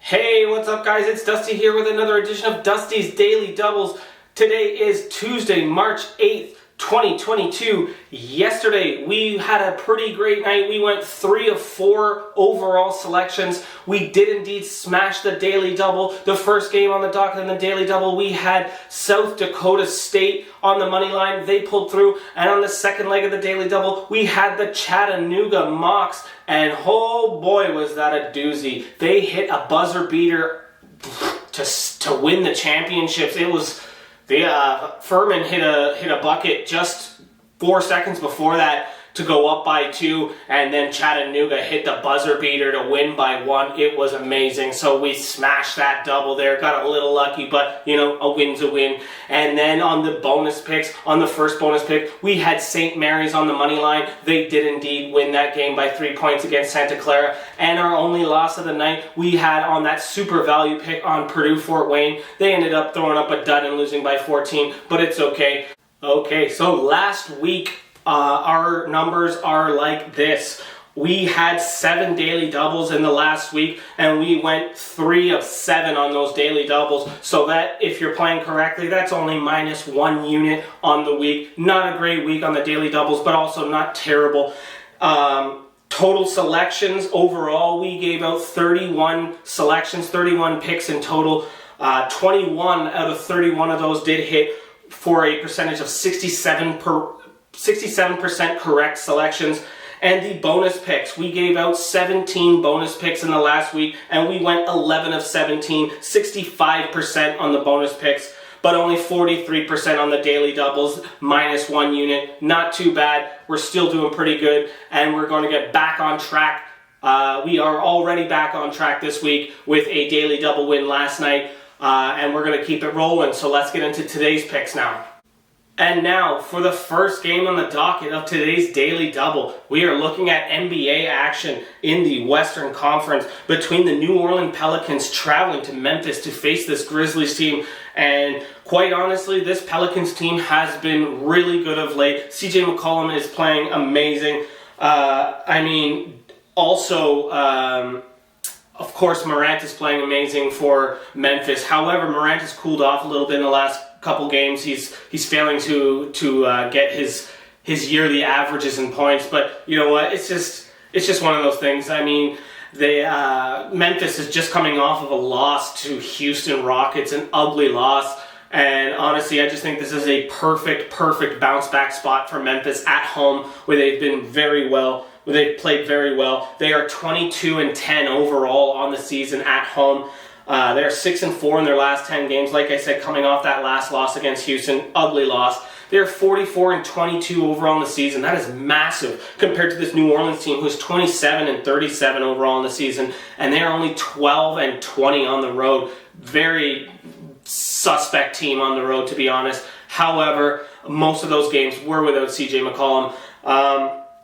Hey, what's up guys? It's Dusty here with another edition of Dusty's Daily Doubles. Today is Tuesday, March 8th, 2022. Yesterday, we had a pretty great night. We went 3 of 4 overall selections. We did indeed smash the Daily Double. The first game on the docket in the Daily Double, we had South Dakota State on the money line. They pulled through. And on the second leg of the Daily Double, we had the Chattanooga Mocs. And oh boy, was that a doozy. They hit a buzzer beater to win the championships. It was... Furman hit a bucket just 4 seconds before that to go up by 2, and then Chattanooga hit the buzzer beater to win by 1. It was amazing. So we smashed that double there, got a little lucky, but you know, a win's a win. And then on the bonus picks, on the first bonus pick, we had St. Mary's on the money line. They did indeed win that game by 3 points against Santa Clara. And our only loss of the night, we had on that super value pick on Purdue Fort Wayne. They ended up throwing up a dud and losing by 14, but it's okay. Okay, so last week, our numbers are like this. We had 7 daily doubles in the last week, and we went 3 of 7 on those daily doubles. So that, if you're playing correctly, that's only minus 1 unit on the week. Not a great week on the daily doubles, but also not terrible. Total selections, overall, we gave out 31 selections, 31 picks in total. 21 out of 31 of those did hit for a percentage of 67% correct selections. And the bonus picks, we gave out 17 bonus picks in the last week, and we went 11 of 17, 65% on the bonus picks, but only 43% on the daily doubles, minus 1 unit. Not too bad. We're still doing pretty good, and we're going to get back on track. We are already back on track this week with a daily double win last night, and we're going to keep it rolling. So let's get into today's picks now. And now, for the first game on the docket of today's Daily Double, we are looking at NBA action in the Western Conference between the New Orleans Pelicans traveling to Memphis to face this Grizzlies team. And quite honestly, this Pelicans team has been really good of late. CJ McCollum is playing amazing. Of course, Morant is playing amazing for Memphis. However, Morant has cooled off a little bit in the last couple games. He's failing to get his yearly averages and points. But you know what? It's just one of those things. I mean, Memphis is just coming off of a loss to Houston Rockets, an ugly loss. And honestly, I just think this is a perfect bounce back spot for Memphis at home, where they've been very well. They've played very well. They are 22-10 overall on the season at home. They're 6-4 in their last 10 games. Like I said, coming off that last loss against Houston, ugly loss. They're 44-22 overall in the season. That is massive compared to this New Orleans team, who's 27-37 overall in the season, and they're only 12-20 on the road. Very suspect team on the road, to be honest. However, most of those games were without CJ McCollum.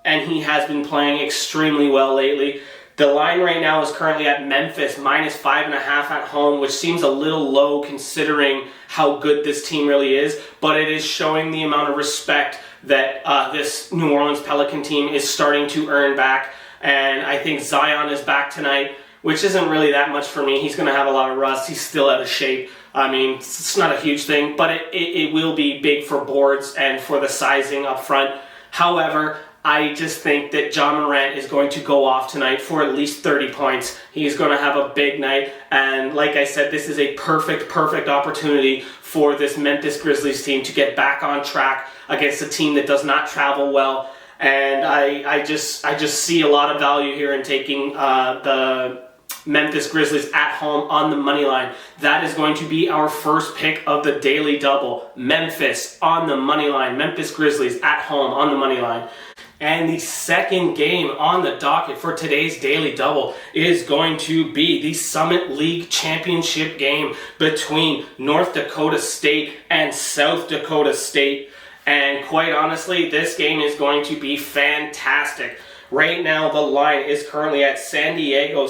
And he has been playing extremely well lately. The line right now is currently at Memphis, minus 5.5 at home, which seems a little low considering how good this team really is, but it is showing the amount of respect that this New Orleans Pelican team is starting to earn back. And I think Zion is back tonight, which isn't really that much for me. He's going to have a lot of rust. He's still out of shape. I mean, it's not a huge thing, but it will be big for boards and for the sizing up front. However, I just think that John Morant is going to go off tonight for at least 30 points. He's going to have a big night. And like I said, this is a perfect opportunity for this Memphis Grizzlies team to get back on track against a team that does not travel well. And I just see a lot of value here in taking the Memphis Grizzlies at home on the money line. That is going to be our first pick of the Daily Double. Memphis on the money line. Memphis Grizzlies at home on the money line. And the second game on the docket for today's Daily Double is going to be the Summit League Championship game between North Dakota State and South Dakota State. And quite honestly, this game is going to be fantastic. Right now, the line is currently at South Dakota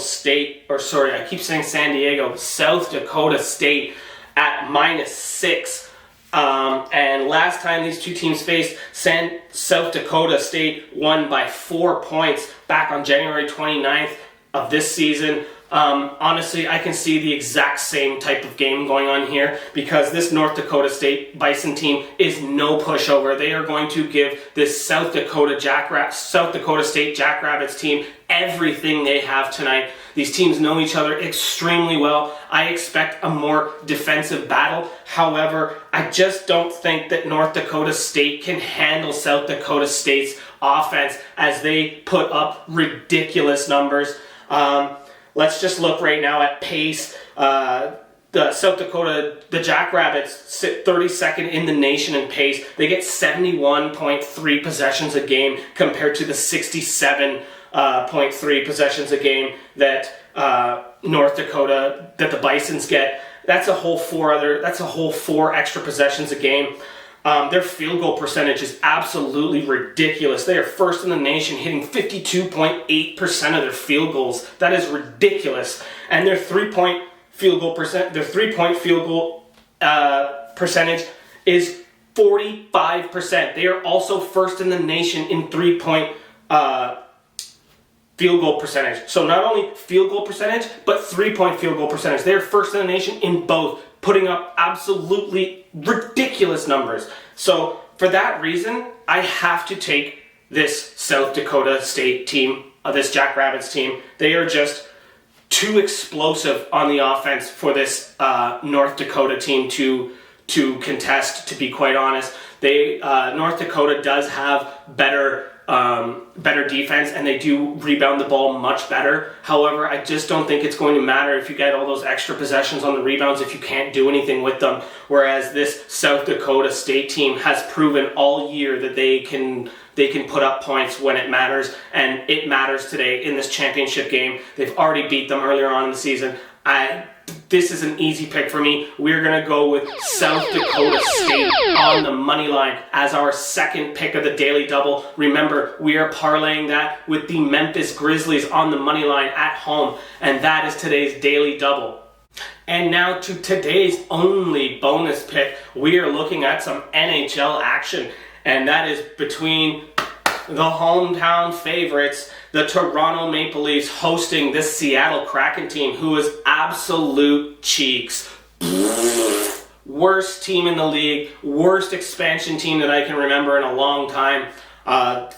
State at -6. And last time these two teams faced, South Dakota State won by 4 points back on January 29th of this season. Honestly, I can see the exact same type of game going on here because this North Dakota State Bison team is no pushover. They are going to give this South Dakota State Jackrabbits team everything they have tonight. These teams know each other extremely well. I expect a more defensive battle. However, I just don't think that North Dakota State can handle South Dakota State's offense as they put up ridiculous numbers. Let's just look right now at pace. The Jackrabbits sit 32nd in the nation in pace. They get 71.3 possessions a game compared to the 67.3 possessions a game that North Dakota, that the Bisons get. That's a whole four extra possessions a game. Their field goal percentage is absolutely ridiculous. They are first in the nation, hitting 52.8% of their field goals. That is ridiculous. And their three-point field goal percentage is 45%. They are also first in the nation in three-point field goal percentage. So not only field goal percentage, but three-point field goal percentage. They are first in the nation in both, putting up absolutely ridiculous numbers. So for that reason, I have to take this South Dakota State team, this Jackrabbits team. They are just too explosive on the offense for this North Dakota team to contest, to be quite honest. North Dakota does have better defense, and they do rebound the ball much better. However, I just don't think it's going to matter if you get all those extra possessions on the rebounds if you can't do anything with them. Whereas this South Dakota State team has proven all year that they can put up points when it matters, and it matters today in this championship game. They've already beat them earlier on in the season. This is an easy pick for me. We're going to go with South Dakota State on the money line as our second pick of the Daily Double. Remember, we are parlaying that with the Memphis Grizzlies on the money line at home, and that is today's Daily Double. And now to today's only bonus pick. We are looking at some NHL action, and that is between the hometown favorites, the Toronto Maple Leafs, hosting this Seattle Kraken team, who is absolute cheeks. Worst team in the league, worst expansion team that I can remember in a long time.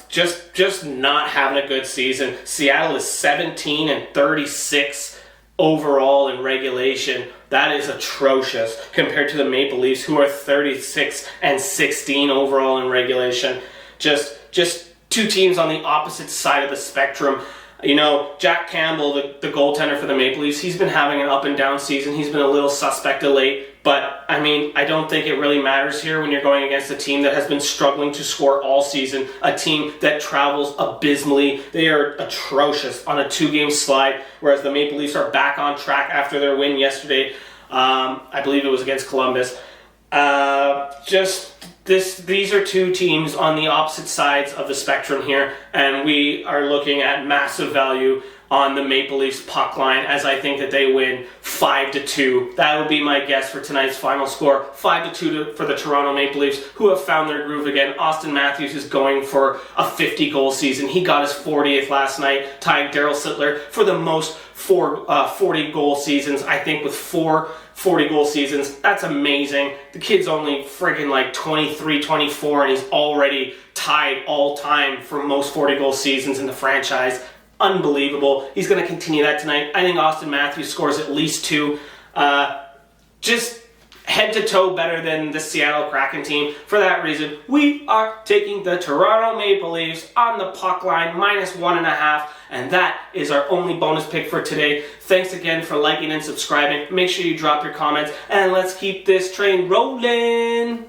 Just not having a good season. Seattle is 17-36 overall in regulation. That is atrocious compared to the Maple Leafs, who are 36-16 overall in regulation. Just two teams on the opposite side of the spectrum. You know, Jack Campbell, the goaltender for the Maple Leafs, he's been having an up and down season. He's been a little suspect of late. But, I mean, I don't think it really matters here when you're going against a team that has been struggling to score all season, a team that travels abysmally. They are atrocious on a 2-game slide, whereas the Maple Leafs are back on track after their win yesterday. I believe it was against Columbus. These are two teams on the opposite sides of the spectrum here, and we are looking at massive value on the Maple Leafs puck line, as I think that they win 5-2. That would be my guess for tonight's final score, 5-2 for the Toronto Maple Leafs, who have found their groove again. Austin Matthews is going for a 50-goal season. He got his 40th last night, tying Darryl Sittler for the most 40-goal seasons, I think, with 4 40-goal seasons. That's amazing. The kid's only friggin' like 23, 24, and he's already tied all-time for most 40-goal seasons in the franchise. Unbelievable. He's going to continue that tonight. I think Austin Matthews scores at least 2. Just head-to-toe better than the Seattle Kraken team. For that reason, we are taking the Toronto Maple Leafs on the puck line, -1.5, and that is our only bonus pick for today. Thanks again for liking and subscribing. Make sure you drop your comments, and let's keep this train rolling.